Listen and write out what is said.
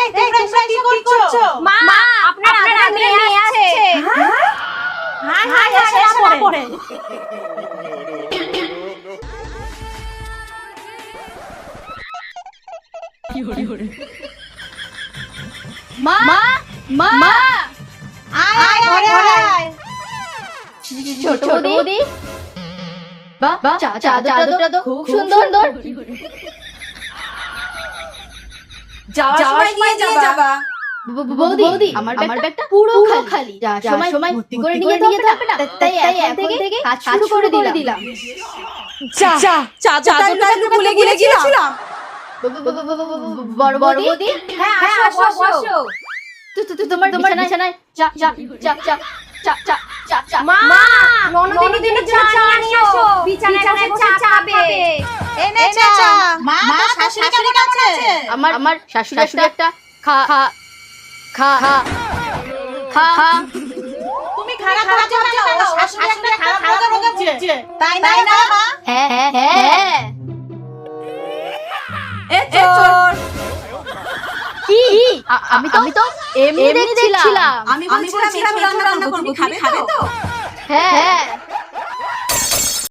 এই তোমরা কি করছো? মা আপনার মেয়ে আছে। হাই হাই আসে না পড়ে। মা মা মা আয় ঘরে আয়। ছোট বৌদি বাহ চাদরটা তো খুব সুন্দর। যাওয়ার সময় নিয়ে যাবা। বৌদি আমার ব্যাগটা পুরো খালি। যাওয়ার সময় ভর্তি করে নিয়ে যেতে হবে না, তাই এখন থেকে কাজ শুরু করে দিলাম। যা চাদরটা একটু ভুলে গিয়েছিলাম। বড় বৌদি হ্যাঁ আসো। তোমার বিছানায় চা মা ননদিনীর জন্য চা নিয়ে আসো। বিছানায় বসে চা খাবে। এনে চা। মা শাশুড়ি কেমন আছে? আমার শাশুড়ি একটা খা তুমি খারাপ ভাবছো না, শাশুড়ি একটা খারাপ ভুগছে। তাই না মা? হ্যাঁ। এ চোর। কি আমি তো এমনি দেখছিলাম। আমি বলছিলাম রান্না করব, তুমি খাবে তো? হ্যাঁ